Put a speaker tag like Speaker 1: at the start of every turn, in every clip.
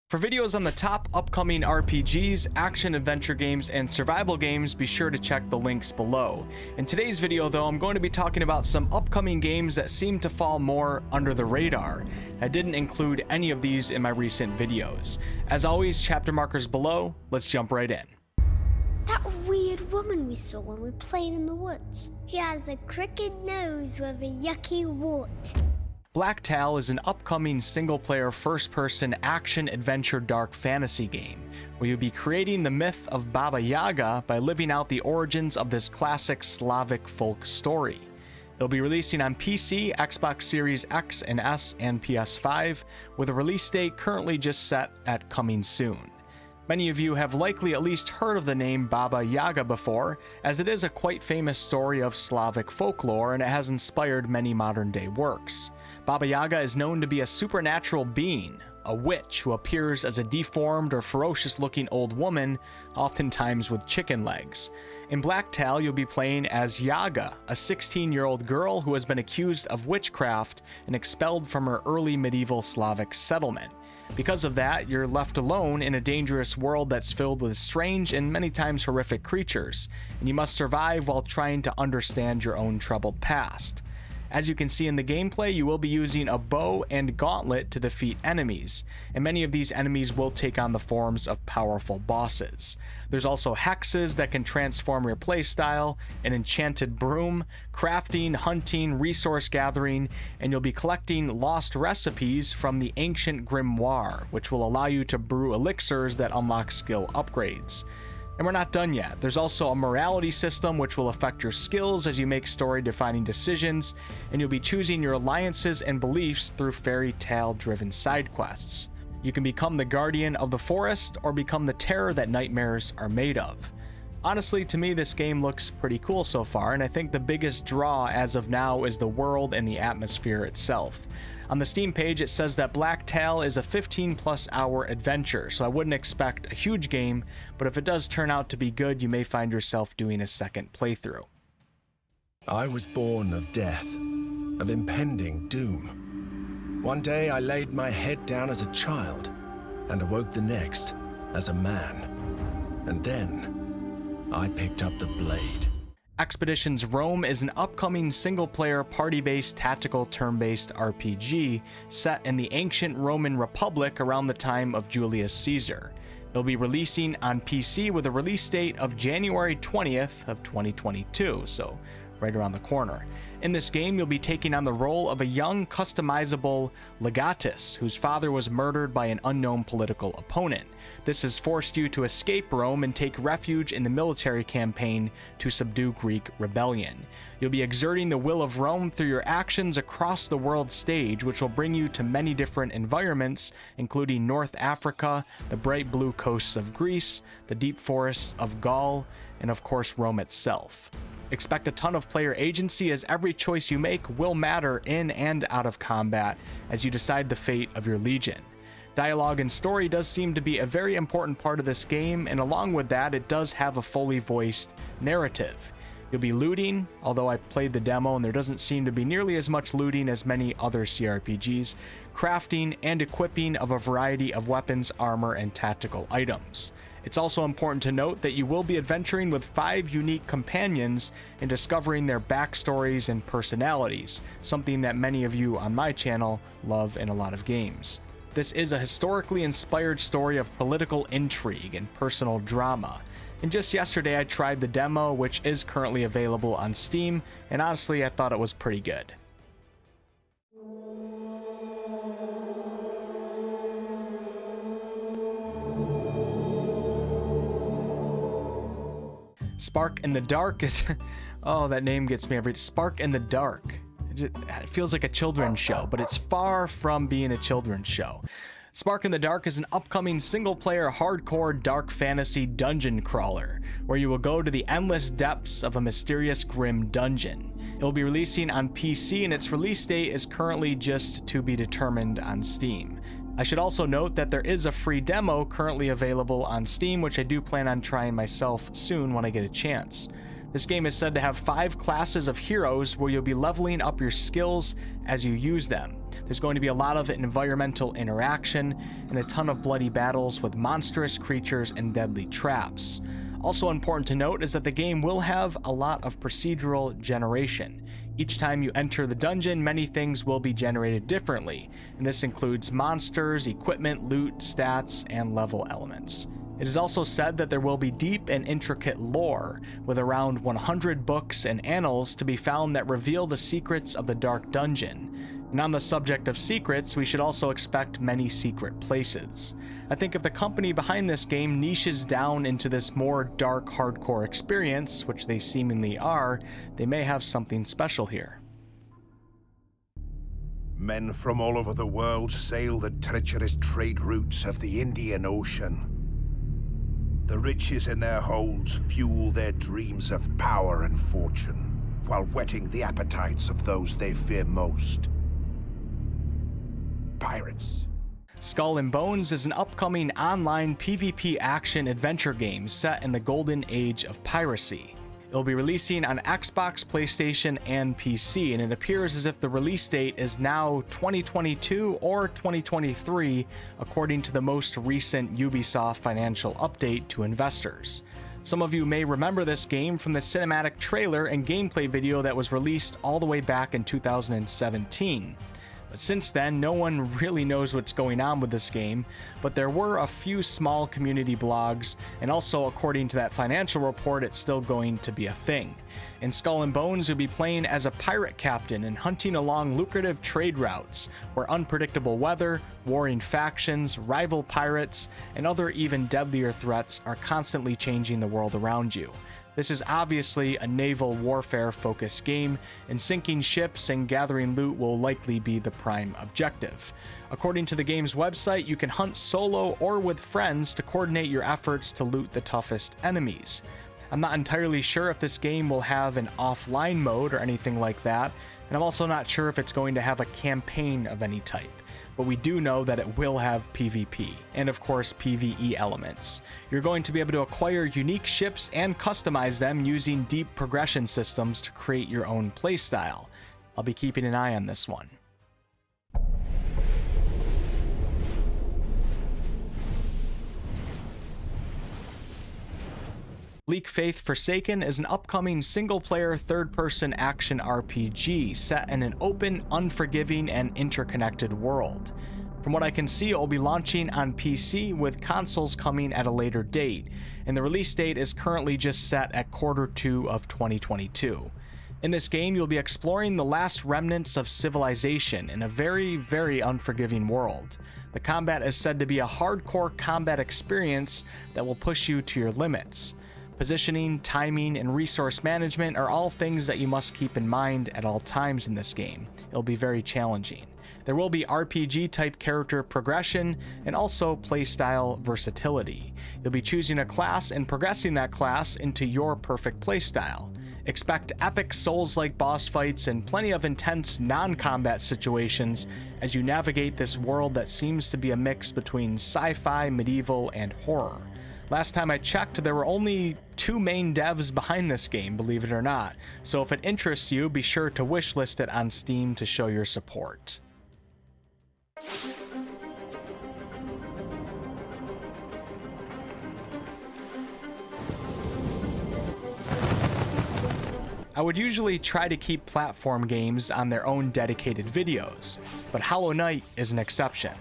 Speaker 1: For videos on the top upcoming RPGs, action-adventure games, and survival games, be sure to check the links below. In today's video though, I'm going to be talking about some upcoming games that seem to fall more under the radar. I didn't include any of these in my recent videos. As always, chapter markers below, let's jump right in.
Speaker 2: That weird woman we saw when we played in the woods. She has a crooked nose with a yucky wart.
Speaker 1: Blacktail is an upcoming single-player first-person action-adventure dark fantasy game, where you'll be creating the myth of Baba Yaga by living out the origins of this classic Slavic folk story. It'll be releasing on PC, Xbox Series X and S, and PS5, with a release date currently just set at coming soon. Many of you have likely at least heard of the name Baba Yaga before, as it is a quite famous story of Slavic folklore and it has inspired many modern-day works. Baba Yaga is known to be a supernatural being, a witch who appears as a deformed or ferocious-looking old woman, oftentimes with chicken legs. In Blacktail, you'll be playing as Yaga, a 16-year-old girl who has been accused of witchcraft and expelled from her early medieval Slavic settlement. Because of that, you're left alone in a dangerous world that's filled with strange and many times horrific creatures, and you must survive while trying to understand your own troubled past. As you can see in the gameplay, you will be using a bow and gauntlet to defeat enemies, and many of these enemies will take on the forms of powerful bosses. There's also hexes that can transform your playstyle, an enchanted broom, crafting, hunting, resource gathering, and you'll be collecting lost recipes from the ancient grimoire, which will allow you to brew elixirs that unlock skill upgrades. And we're not done yet. There's also a morality system which will affect your skills as you make story-defining decisions, and you'll be choosing your alliances and beliefs through fairy tale-driven side quests. You can become the guardian of the forest or become the terror that nightmares are made of. Honestly, to me, this game looks pretty cool so far, and I think the biggest draw as of now is the world and the atmosphere itself. On the Steam page, it says that Blacktail is a 15+ hour adventure, so I wouldn't expect a huge game, but if it does turn out to be good, you may find yourself doing a second playthrough.
Speaker 3: I was born of death, of impending doom. One day I laid my head down as a child, and awoke the next as a man. And then I picked up the blade.
Speaker 1: Expeditions Rome is an upcoming single-player party-based tactical turn-based RPG set in the ancient Roman Republic around the time of Julius Caesar. It'll be releasing on PC with a release date of January 20th of 2022, so right around the corner. In this game, you'll be taking on the role of a young, customizable legatus whose father was murdered by an unknown political opponent. This has forced you to escape Rome and take refuge in the military campaign to subdue Greek rebellion. You'll be exerting the will of Rome through your actions across the world stage, which will bring you to many different environments, including North Africa, the bright blue coasts of Greece, the deep forests of Gaul, and of course Rome itself. Expect a ton of player agency, as every choice you make will matter in and out of combat as you decide the fate of your legion. Dialogue and story does seem to be a very important part of this game, and along with that, it does have a fully voiced narrative. You'll be looting, although I played the demo and there doesn't seem to be nearly as much looting as many other CRPGs, crafting and equipping of a variety of weapons, armor, and tactical items. It's also important to note that you will be adventuring with 5 unique companions and discovering their backstories and personalities, something that many of you on my channel love in a lot of games. This is a historically inspired story of political intrigue and personal drama. And just yesterday I tried the demo, which is currently available on Steam, and honestly I thought it was pretty good. Spark in the Dark is... oh, that name gets me every... Spark in the Dark. It feels like a children's show, but it's far from being a children's show. Spark in the Dark is an upcoming single-player hardcore dark fantasy dungeon crawler, where you will go to the endless depths of a mysterious grim dungeon. It will be releasing on PC, and its release date is currently just to be determined on Steam. I should also note that there is a free demo currently available on Steam, which I do plan on trying myself soon when I get a chance. This game is said to have 5 classes of heroes where you'll be leveling up your skills as you use them. There's going to be a lot of environmental interaction and a ton of bloody battles with monstrous creatures and deadly traps. Also important to note is that the game will have a lot of procedural generation. Each time you enter the dungeon, many things will be generated differently, and this includes monsters, equipment, loot, stats, and level elements. It is also said that there will be deep and intricate lore, with around 100 books and annals to be found that reveal the secrets of the Dark Dungeon. And on the subject of secrets, we should also expect many secret places. I think if the company behind this game niches down into this more dark, hardcore experience, which they seemingly are, they may have something special here.
Speaker 4: Men from all over the world sail the treacherous trade routes of the Indian Ocean. The riches in their holds fuel their dreams of power and fortune, while whetting the appetites of those they fear most. Pirates.
Speaker 1: Skull and Bones is an upcoming online PvP action-adventure game set in the golden age of piracy. It'll be releasing on Xbox, PlayStation, and PC, and it appears as if the release date is now 2022 or 2023, according to the most recent Ubisoft financial update to investors. Some of you may remember this game from the cinematic trailer and gameplay video that was released all the way back in 2017. But since then, no one really knows what's going on with this game, but there were a few small community blogs, and also according to that financial report, it's still going to be a thing. In Skull and Bones, you'll be playing as a pirate captain and hunting along lucrative trade routes, where unpredictable weather, warring factions, rival pirates, and other even deadlier threats are constantly changing the world around you. This is obviously a naval warfare-focused game, and sinking ships and gathering loot will likely be the prime objective. According to the game's website, you can hunt solo or with friends to coordinate your efforts to loot the toughest enemies. I'm not entirely sure if this game will have an offline mode or anything like that, and I'm also not sure if it's going to have a campaign of any type. But we do know that it will have PvP, and of course PvE elements. You're going to be able to acquire unique ships and customize them using deep progression systems to create your own playstyle. I'll be keeping an eye on this one. Bleak Faith Forsaken is an upcoming single-player third-person action RPG set in an open, unforgiving, and interconnected world. From what I can see, it will be launching on PC with consoles coming at a later date, and the release date is currently just set at Q2 of 2022. In this game, you'll be exploring the last remnants of civilization in a very, very unforgiving world. The combat is said to be a hardcore combat experience that will push you to your limits. Positioning, timing, and resource management are all things that you must keep in mind at all times in this game. It'll be very challenging. There will be RPG-type character progression and also playstyle versatility. You'll be choosing a class and progressing that class into your perfect playstyle. Expect epic Souls-like boss fights and plenty of intense non-combat situations as you navigate this world that seems to be a mix between sci-fi, medieval, and horror. Last time I checked, there were only 2 main devs behind this game, believe it or not, so if it interests you, be sure to wishlist it on Steam to show your support. I would usually try to keep platform games on their own dedicated videos, but Hollow Knight is an exception.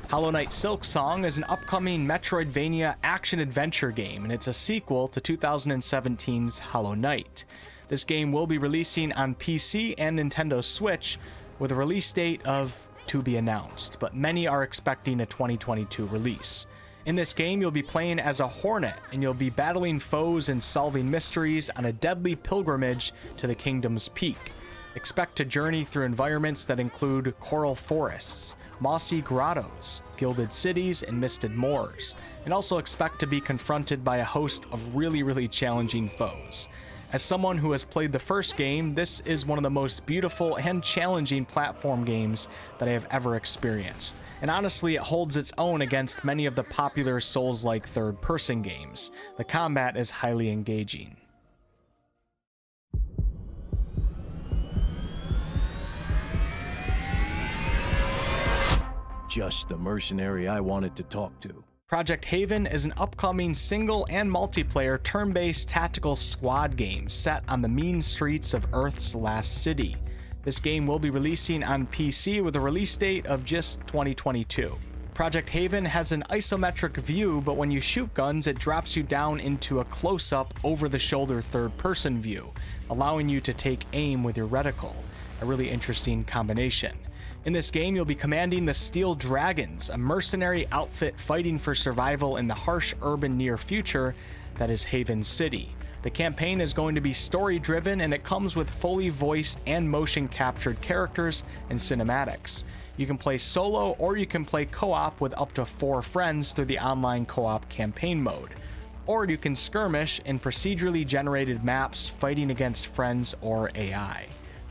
Speaker 1: Hollow Knight Silksong is an upcoming Metroidvania action-adventure game, and it's a sequel to 2017's Hollow Knight. This game will be releasing on PC and Nintendo Switch, with a release date of to be announced, but many are expecting a 2022 release. In this game, you'll be playing as a hornet, and you'll be battling foes and solving mysteries on a deadly pilgrimage to the kingdom's peak. Expect to journey through environments that include coral forests, mossy grottos, gilded cities, and misted moors, and also expect to be confronted by a host of really challenging foes. As someone who has played the first game, this is one of the most beautiful and challenging platform games that I have ever experienced, and honestly it holds its own against many of the popular Souls-like third-person games. The combat is highly engaging.
Speaker 5: just the mercenary I wanted to talk to.
Speaker 1: Project Haven is an upcoming single and multiplayer turn-based tactical squad game set on the mean streets of Earth's last city. This game will be releasing on PC with a release date of just 2022. Project Haven has an isometric view, but when you shoot guns, it drops you down into a close-up, over-the-shoulder third-person view, allowing you to take aim with your reticle. A really interesting combination. In this game, you'll be commanding the Steel Dragons, a mercenary outfit fighting for survival in the harsh urban near future that is Haven City. The campaign is going to be story-driven, and it comes with fully voiced and motion-captured characters and cinematics. You can play solo, or you can play co-op with up to 4 friends through the online co-op campaign mode. Or you can skirmish in procedurally generated maps fighting against friends or AI.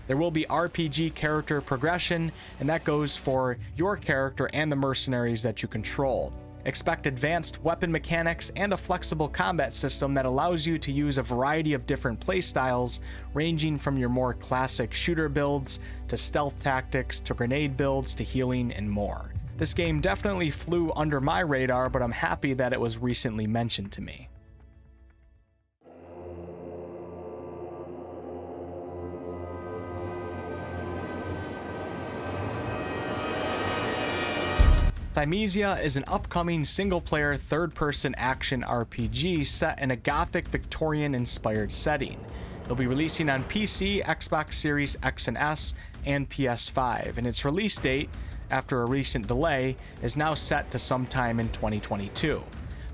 Speaker 1: There will be RPG character progression, and that goes for your character and the mercenaries that you control. Expect advanced weapon mechanics and a flexible combat system that allows you to use a variety of different playstyles, ranging from your more classic shooter builds, to stealth tactics, to grenade builds, to healing, and more. This game definitely flew under my radar, but I'm happy that it was recently mentioned to me. Thymesia is an upcoming single-player third-person action RPG set in a gothic Victorian-inspired setting. It'll be releasing on PC, Xbox Series X and S, and PS5, and its release date, after a recent delay, is now set to sometime in 2022.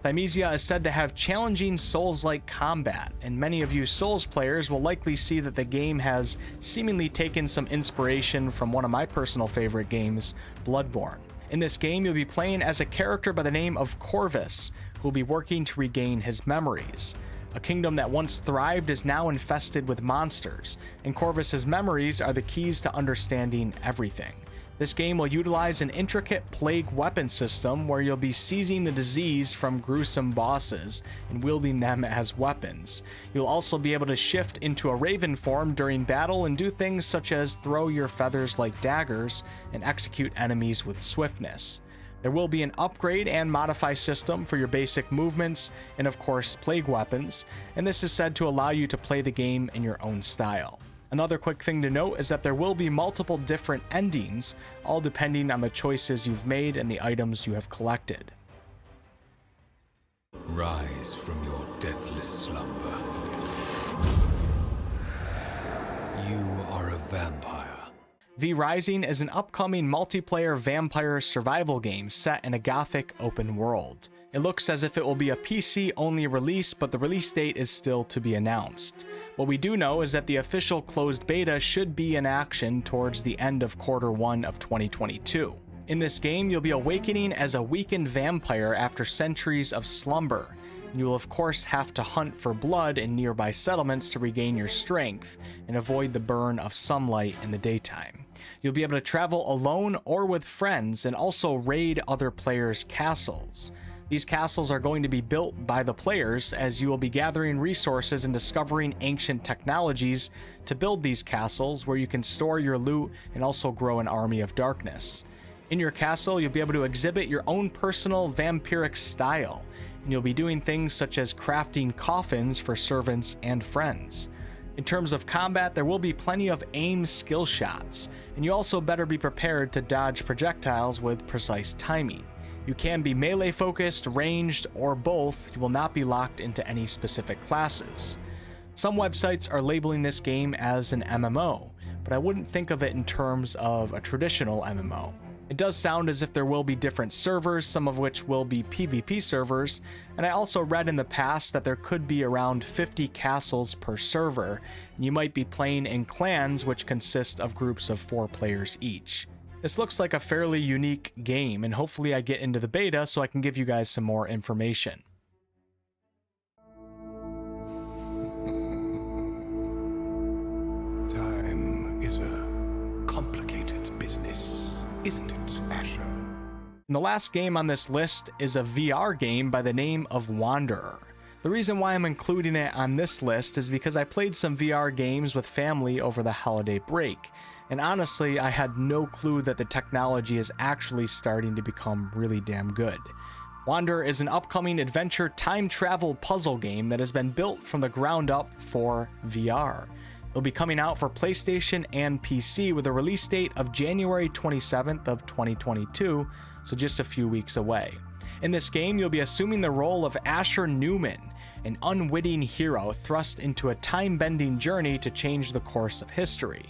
Speaker 1: Thymesia is said to have challenging Souls-like combat, and many of you Souls players will likely see that the game has seemingly taken some inspiration from one of my personal favorite games, Bloodborne. In this game, you'll be playing as a character by the name of Corvus, who will be working to regain his memories. A kingdom that once thrived is now infested with monsters, and Corvus's memories are the keys to understanding everything. This game will utilize an intricate plague weapon system where you'll be seizing the disease from gruesome bosses and wielding them as weapons. You'll also be able to shift into a raven form during battle and do things such as throw your feathers like daggers and execute enemies with swiftness. There will be an upgrade and modify system for your basic movements and of course plague weapons, and this is said to allow you to play the game in your own style. Another quick thing to note is that there will be multiple different endings, all depending on the choices you've made and the items you have collected.
Speaker 6: Rise from your deathless slumber. You are a vampire.
Speaker 1: V Rising is an upcoming multiplayer vampire survival game set in a gothic open world. It looks as if it will be a PC-only release, but the release date is still to be announced. What we do know is that the official closed beta should be in action towards the end of Q1 of 2022. In this game, you'll be awakening as a weakened vampire after centuries of slumber. You will of course have to hunt for blood in nearby settlements to regain your strength and avoid the burn of sunlight in the daytime. You'll be able to travel alone or with friends and also raid other players' castles. These castles are going to be built by the players, as you will be gathering resources and discovering ancient technologies to build these castles where you can store your loot and also grow an army of darkness. In your castle, you'll be able to exhibit your own personal vampiric style, and you'll be doing things such as crafting coffins for servants and friends. In terms of combat, there will be plenty of aim skill shots, and you also better be prepared to dodge projectiles with precise timing. You can be melee focused, ranged, or both. You will not be locked into any specific classes. Some websites are labeling this game as an MMO, but I wouldn't think of it in terms of a traditional MMO. It does sound as if there will be different servers, some of which will be PvP servers, and I also read in the past that there could be around 50 castles per server, and you might be playing in clans which consist of groups of 4 players each. This looks like a fairly unique game, and hopefully I get into the beta so I can give you guys some more information.
Speaker 4: Time is a complicated business, isn't it, Asher?
Speaker 1: And the last game on this list is a VR game by the name of Wanderer. The reason why I'm including it on this list is because I played some VR games with family over the holiday break, and honestly, I had no clue that the technology is actually starting to become really damn good. Wanderer is an upcoming adventure time travel puzzle game that has been built from the ground up for VR. It'll be coming out for PlayStation and PC with a release date of January 27th of 2022, so just a few weeks away. In this game, you'll be assuming the role of Asher Newman, an unwitting hero thrust into a time-bending journey to change the course of history.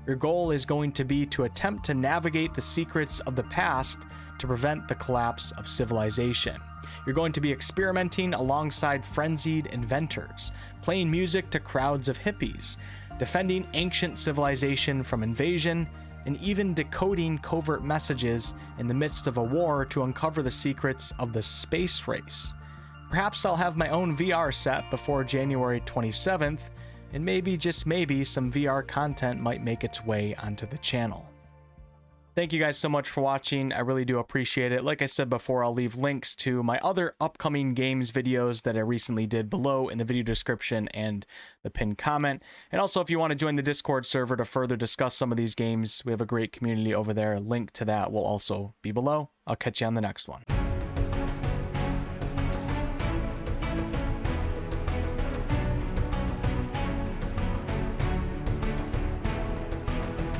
Speaker 1: Your goal is going to be to attempt to navigate the secrets of the past to prevent the collapse of civilization. You're going to be experimenting alongside frenzied inventors, playing music to crowds of hippies, defending ancient civilization from invasion, and even decoding covert messages in the midst of a war to uncover the secrets of the space race. Perhaps I'll have my own VR set before January 27th, and maybe, just maybe, some VR content might make its way onto the channel. Thank you guys so much for watching. I really do appreciate it. Like I said before, I'll leave links to my other upcoming games videos that I recently did below in the video description and the pinned comment. And also, if you want to join the Discord server to further discuss some of these games, we have a great community over there. A link to that will also be below. I'll catch you on the next one.